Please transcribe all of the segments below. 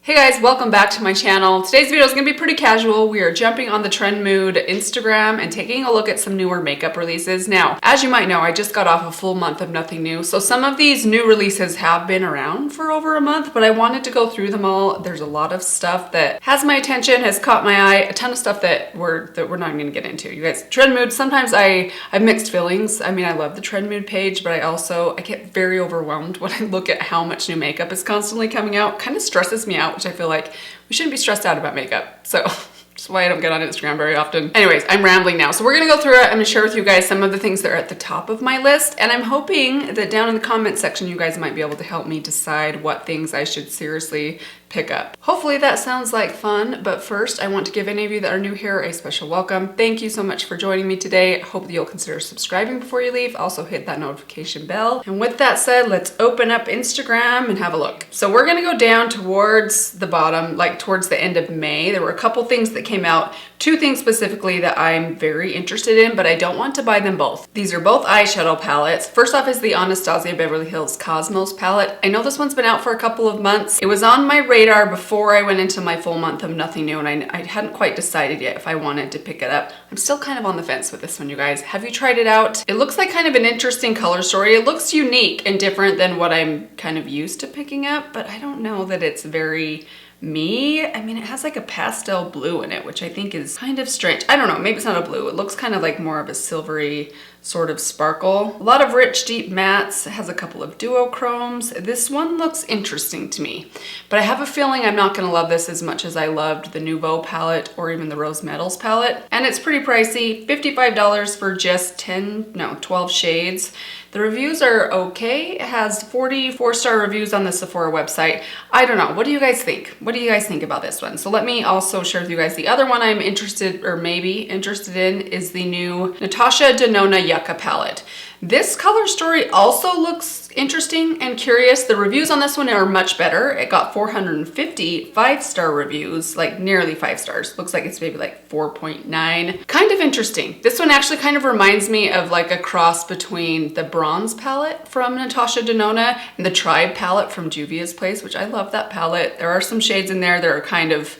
Hey guys, welcome back to my channel. Today's video is going to be pretty casual. We are jumping on the Trend Mood Instagram and taking a look at some newer makeup releases. Now, as you might know, I just got off a full month of nothing new, so some of these new releases have been around for over a month, but I wanted to go through them all. There's a lot of stuff that has my attention, has caught my eye, a ton of stuff that we're not even going to get into. You guys, Trend Mood, sometimes I have mixed feelings. I mean, I love the Trend Mood page, but I get very overwhelmed when I look at how much new makeup is constantly coming out. Kind of stresses me out, which I feel like we shouldn't be stressed out about makeup. So that's why I don't get on Instagram very often. Anyways, I'm rambling now. So we're gonna go through it. I'm gonna share with you guys some of the things that are at the top of my list. And I'm hoping that down in the comment section, you guys might be able to help me decide what things I should seriously pick up. Hopefully that sounds like fun, but first I want to give any of you that are new here a special welcome. Thank you so much for joining me today. I hope that you'll consider subscribing before you leave. Also hit that notification bell. And with that said, let's open up Instagram and have a look. So we're gonna go down towards the bottom, like towards the end of May. There were a couple things that came out, two things specifically that I'm very interested in, but I don't want to buy them both. These are both eyeshadow palettes. First off is the Anastasia Beverly Hills Cosmos palette. I know this one's been out for a couple of months. It was on my radar before I went into my full month of nothing new, and I hadn't quite decided yet if I wanted to pick it up. I'm still kind of on the fence with this one, you guys. Have you tried it out? It looks like kind of an interesting color story. It looks unique and different than what I'm kind of used to picking up, but I don't know that it's very me. I mean, it has like a pastel blue in it, which I think is kind of strange. I don't know, maybe it's not a blue. It looks kind of like more of a silvery sort of sparkle. A lot of rich, deep mattes. It has a couple of duochromes. This one looks interesting to me, but I have a feeling I'm not gonna love this as much as I loved the Nouveau palette or even the Rose Metals palette. And it's pretty pricey, $55 for just 12 shades. The reviews are okay. It has 44-star reviews on the Sephora website. I don't know. What do you guys think? What do you guys think about this one? So let me also share with you guys the other one I'm interested, or maybe interested in, is the new Natasha Denona Yucca palette. This color story also looks interesting and curious. The reviews on this one are much better. It got 450 5-star reviews, like nearly 5 stars. Looks like it's maybe like 4.9. Kind of interesting. This one actually kind of reminds me of like a cross between the Bronze palette from Natasha Denona and the Tribe palette from Juvia's Place, which I love that palette. There are some shades in there that are kind of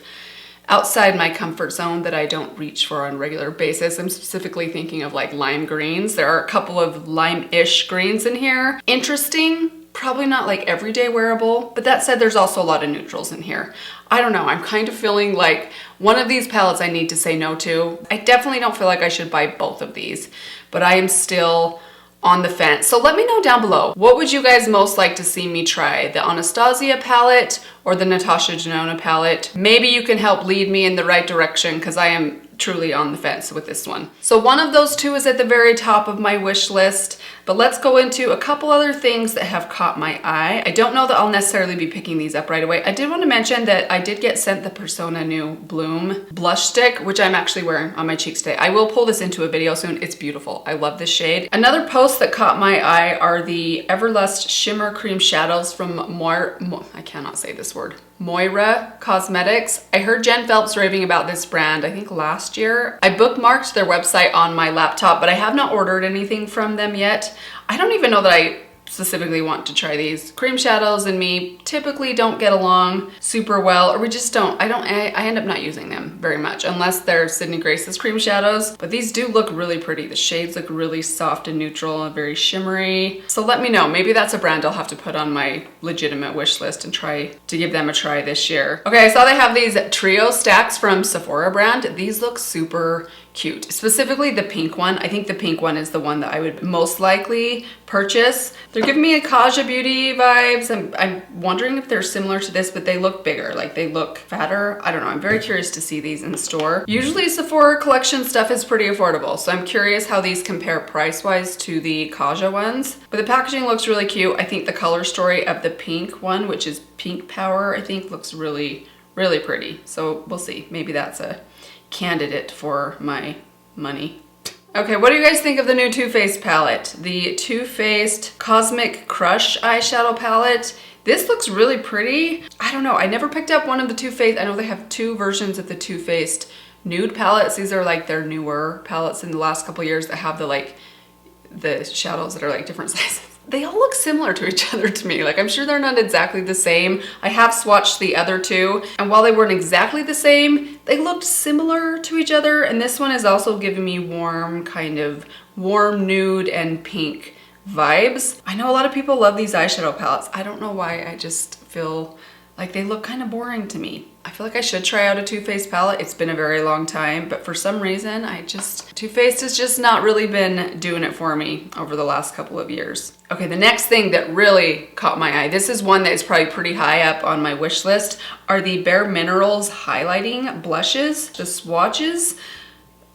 outside my comfort zone that I don't reach for on a regular basis. I'm specifically thinking of like lime greens. There are a couple of lime-ish greens in here. Interesting, probably not like everyday wearable, but that said, there's also a lot of neutrals in here. I don't know, I'm kind of feeling like one of these palettes I need to say no to. I definitely don't feel like I should buy both of these, but I am still on the fence. So let me know down below, what would you guys most like to see me try? The Anastasia palette or the Natasha Denona palette? Maybe you can help lead me in the right direction, because I am truly on the fence with this one. So one of those two is at the very top of my wish list, but let's go into a couple other things that have caught my eye. I don't know that I'll necessarily be picking these up right away. I did want to mention that I did get sent the Persona New Bloom blush stick, which I'm actually wearing on my cheeks today. I will pull this into a video soon. It's beautiful. I love this shade. Another post that caught my eye are the Everlust Shimmer Cream Shadows from I cannot say this word. Moira Cosmetics. I heard Jen Phelps raving about this brand, I think last year. I bookmarked their website on my laptop, but I have not ordered anything from them yet. I don't even know that I specifically want to try these. Cream shadows and me typically don't get along super well, or we just don't. I end up not using them very much unless they're Sydney Grace's cream shadows, but these do look really pretty. The shades look really soft and neutral and very shimmery. So let me know, maybe that's a brand I'll have to put on my legitimate wish list and try to give them a try this year. Okay, I saw they have these trio stacks from Sephora brand. These look super cute, specifically the pink one. I think the pink one is the one that I would most likely purchase. They're giving me a Kaja Beauty vibes. I'm wondering if they're similar to this, but they look bigger, like they look fatter. I don't know, I'm very curious to see these in the store. Usually Sephora collection stuff is pretty affordable, so I'm curious how these compare price-wise to the Kaja ones. But the packaging looks really cute. I think the color story of the pink one, which is Pink Power, I think looks really, really pretty. So we'll see, maybe that's a candidate for my money. Okay, what do you guys think of the new Too Faced palette? The Too Faced Cosmic Crush eyeshadow palette. This looks really pretty. I don't know, I never picked up one of the Too Faced. I know they have two versions of the Too Faced nude palettes. These are like their newer palettes in the last couple years that have the shadows that are like different sizes. they all look similar to each other to me. Like, I'm sure they're not exactly the same. I have swatched the other two, and while they weren't exactly the same, they looked similar to each other. And this one is also giving me warm, kind of warm nude and pink vibes. I know a lot of people love these eyeshadow palettes. I don't know why, I just feel like they look kind of boring to me. I feel like I should try out a Too Faced palette. It's been a very long time, but for some reason, Too Faced has just not really been doing it for me over the last couple of years. Okay, the next thing that really caught my eye, this is one that is probably pretty high up on my wish list, are the Bare Minerals highlighting blushes. The swatches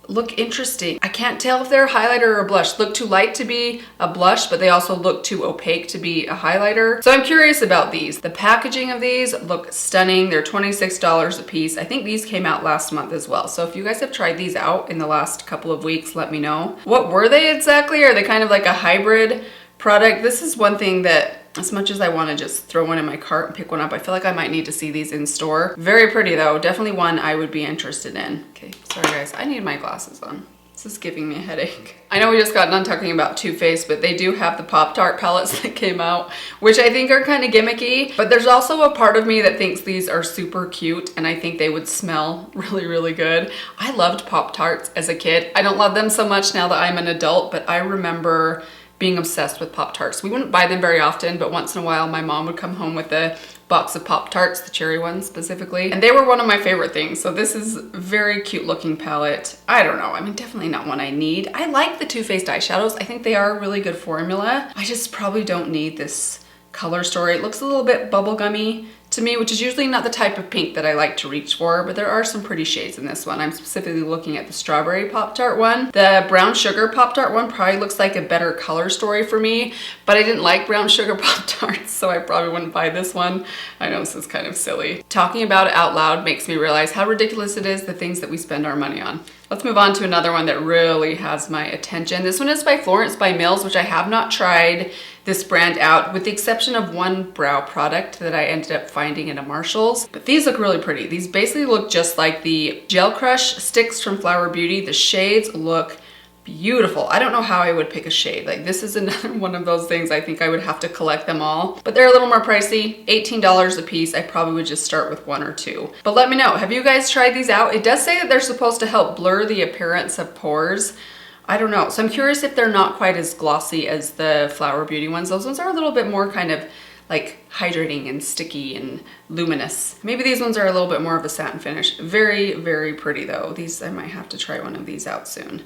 look interesting. I can't tell if they're a highlighter or a blush. Look too light to be a blush, but they also look too opaque to be a highlighter. So I'm curious about these. The packaging of these look stunning. They're $26 a piece. I think these came out last month as well. So if you guys have tried these out in the last couple of weeks, let me know. What were they exactly? Are they kind of like a hybrid product? This is one thing that, as much as I want to just throw one in my cart and pick one up, I feel like I might need to see these in store. Very pretty though, definitely one I would be interested in. Okay, sorry guys, I need my glasses on. This is giving me a headache. I know we just got done talking about Too Faced, but they do have the Pop-Tart palettes that came out, which I think are kind of gimmicky, but there's also a part of me that thinks these are super cute and I think they would smell really, really good. I loved Pop-Tarts as a kid. I don't love them so much now that I'm an adult, but I remember being obsessed with Pop-Tarts. We wouldn't buy them very often, but once in a while my mom would come home with a box of Pop-Tarts, the cherry ones specifically, and they were one of my favorite things. So this is a very cute looking palette. I don't know, I mean, definitely not one I need. I like the Too Faced eyeshadows. I think they are a really good formula. I just probably don't need this color story. It looks a little bit bubblegummy to me, which is usually not the type of pink that I like to reach for, but there are some pretty shades in this one. I'm specifically looking at the strawberry Pop-Tart one. The brown sugar Pop-Tart one probably looks like a better color story for me, but I didn't like brown sugar Pop-Tarts, so I probably wouldn't buy this one. I know this is kind of silly. Talking about it out loud makes me realize how ridiculous it is, the things that we spend our money on. Let's move on to another one that really has my attention. This one is by Florence by Mills, which I have not tried this brand out, with the exception of one brow product that I ended up finding at a Marshall's. But these look really pretty. These basically look just like the Gel Crush sticks from Flower Beauty. The shades look beautiful. I don't know how I would pick a shade. Like, this is another one of those things I think I would have to collect them all, but they're a little more pricey, $18 a piece. I probably would just start with one or two. But let me know, have you guys tried these out? It does say that they're supposed to help blur the appearance of pores. I don't know. So I'm curious if they're not quite as glossy as the Flower Beauty ones. Those ones are a little bit more kind of like hydrating and sticky and luminous. Maybe these ones are a little bit more of a satin finish. Very, very pretty though. These, I might have to try one of these out soon.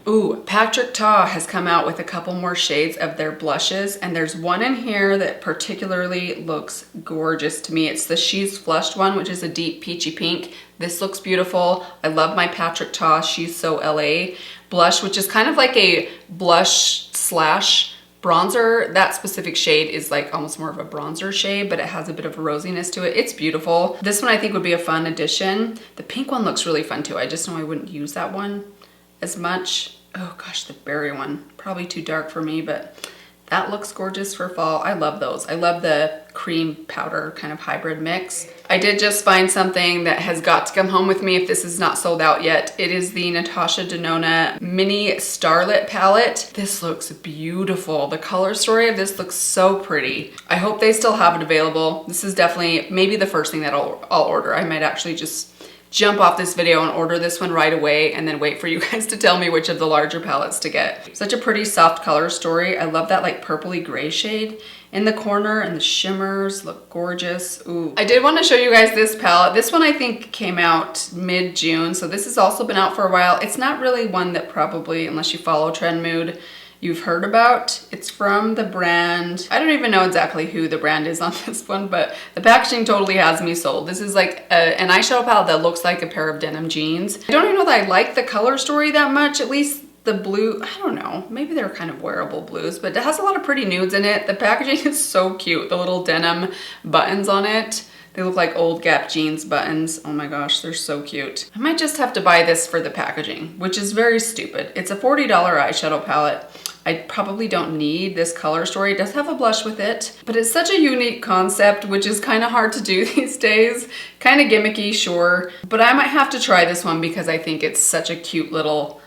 Ooh, Patrick Ta has come out with a couple more shades of their blushes, and there's one in here that particularly looks gorgeous to me. It's the She's Flushed one, which is a deep peachy pink. This looks beautiful. I love my Patrick Ta She's So LA blush, which is kind of like a blush slash bronzer. That specific shade is like almost more of a bronzer shade, but it has a bit of a rosiness to it. It's beautiful. This one I think would be a fun addition. The pink one looks really fun too. I just know I wouldn't use that one as much. Oh gosh, the berry one, probably too dark for me, but that looks gorgeous for fall. I love those. I love the cream powder kind of hybrid mix. I did just find something that has got to come home with me if this is not sold out yet. It is the Natasha Denona Mini Starlit palette. This looks beautiful. The color story of this looks so pretty. I hope they still have it available. This is definitely maybe the first thing that I'll order. I might actually just jump off this video and order this one right away and then wait for you guys to tell me which of the larger palettes to get. Such a pretty soft color story. I love that like purpley gray shade in the corner, and the shimmers look gorgeous. Ooh. I did want to show you guys this palette. This one I think came out mid-June, so this has also been out for a while. It's not really one that probably, unless you follow Trend Mood, you've heard about. It's from the brand, I don't even know exactly who the brand is on this one, but the packaging totally has me sold. This is like an eyeshadow palette that looks like a pair of denim jeans. I don't even know that I like the color story that much, at least the blue, I don't know, maybe they're kind of wearable blues, but it has a lot of pretty nudes in it. The packaging is so cute. The little denim buttons on it, they look like old Gap jeans buttons. Oh my gosh, they're so cute. I might just have to buy this for the packaging, which is very stupid. It's a $40 eyeshadow palette. I probably don't need this color story. It does have a blush with it, but it's such a unique concept, which is kind of hard to do these days. Kind of gimmicky, sure, but I might have to try this one because I think it's such a cute little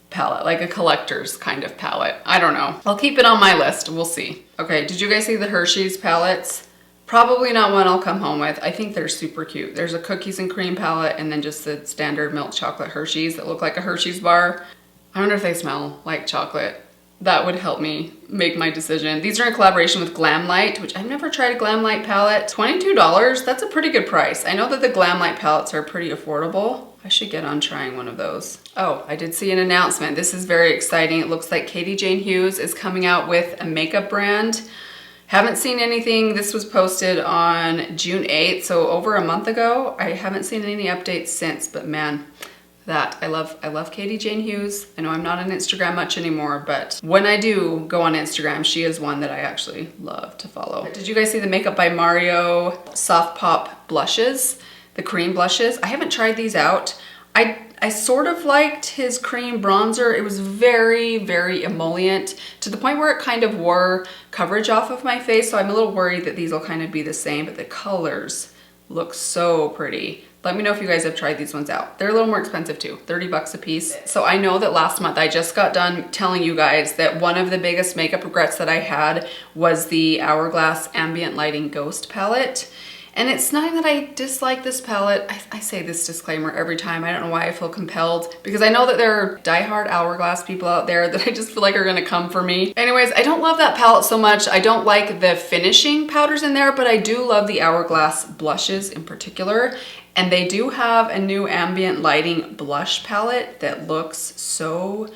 palette, like a collector's kind of palette. I don't know. I'll keep it on my list. We'll see. Okay, did you guys see the Hershey's palettes? Probably not one I'll come home with. I think they're super cute. There's a cookies and cream palette and then just the standard milk chocolate Hershey's that look like a Hershey's bar. I wonder if they smell like chocolate. That would help me make my decision. These are in collaboration with Glamlight, which I've never tried a Glamlight palette. $22, that's a pretty good price. I know that the Glamlight palettes are pretty affordable. I should get on trying one of those. Oh, I did see an announcement. This is very exciting. It looks like Katie Jane Hughes is coming out with a makeup brand. Haven't seen anything. This was posted on June 8th, so over a month ago. I haven't seen any updates since, but man, I love Katie Jane Hughes. I know I'm not on Instagram much anymore, but when I do go on Instagram, she is one that I actually love to follow. Did you guys see the Makeup by Mario Soft Pop blushes? The cream blushes. I haven't tried these out. I sort of liked his cream bronzer. It was very, very emollient to the point where it kind of wore coverage off of my face. So I'm a little worried that these will kind of be the same, but the colors look so pretty. Let me know if you guys have tried these ones out. They're a little more expensive too, 30 bucks a piece. So I know that last month I just got done telling you guys that one of the biggest makeup regrets that I had was the Hourglass Ambient Lighting Ghost palette. And it's not that I dislike this palette. I say this disclaimer every time. I don't know why I feel compelled, because I know that there are diehard Hourglass people out there that I just feel like are gonna come for me. Anyways, I don't love that palette so much. I don't like the finishing powders in there, but I do love the Hourglass blushes in particular. And they do have a new ambient lighting blush palette that looks so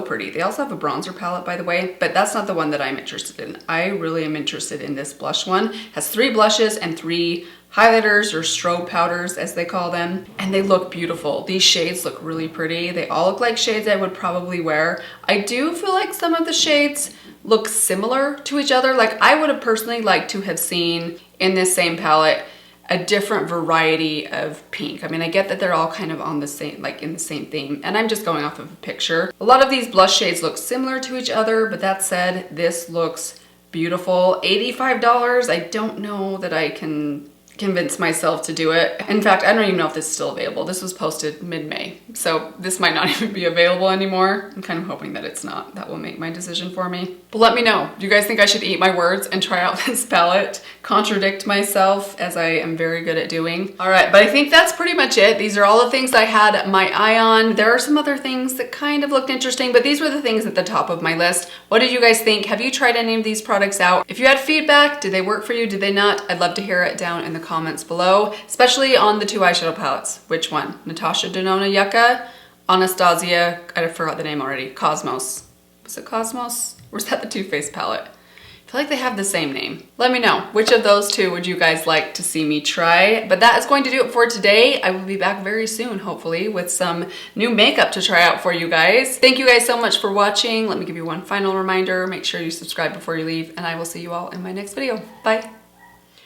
pretty. They also have a bronzer palette, by the way, but that's not the one that I'm interested in. I really am interested in this blush one. It has 3 blushes and 3 highlighters or strobe powders as they call them, and they look beautiful. These shades look really pretty. They all look like shades I would probably wear. I do feel like some of the shades look similar to each other. Like I would have personally liked to have seen in this same palette a different variety of pink. I mean, I get that they're all kind of on the same, like in the same theme, and I'm just going off of a picture. A lot of these blush shades look similar to each other, but that said, this looks beautiful. $85, I don't know that I can convince myself to do it. In fact, I don't even know if this is still available. This was posted mid-May, so this might not even be available anymore. I'm kind of hoping that it's not. That will make my decision for me. But let me know. Do you guys think I should eat my words and try out this palette? Contradict myself, as I am very good at doing. All right, but I think that's pretty much it. These are all the things I had my eye on. There are some other things that kind of looked interesting, but these were the things at the top of my list. What did you guys think? Have you tried any of these products out? If you had feedback, did they work for you? Did they not? I'd love to hear it down in the comments below, especially on the 2 eyeshadow palettes. Which one? Natasha Denona Yucca, Anastasia, I forgot the name already, Cosmos. Was it Cosmos? Or was that the Too Faced palette? I feel like they have the same name. Let me know, which of those 2 would you guys like to see me try? But that is going to do it for today. I will be back very soon, hopefully, with some new makeup to try out for you guys. Thank you guys so much for watching. Let me give you one final reminder. Make sure you subscribe before you leave, and I will see you all in my next video. Bye.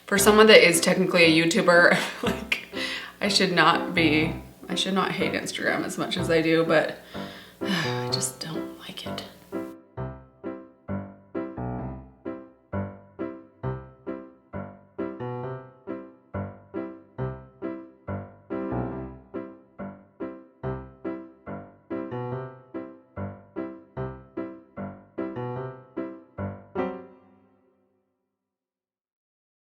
For someone that is technically a YouTuber, like, I should not hate Instagram as much as I do, but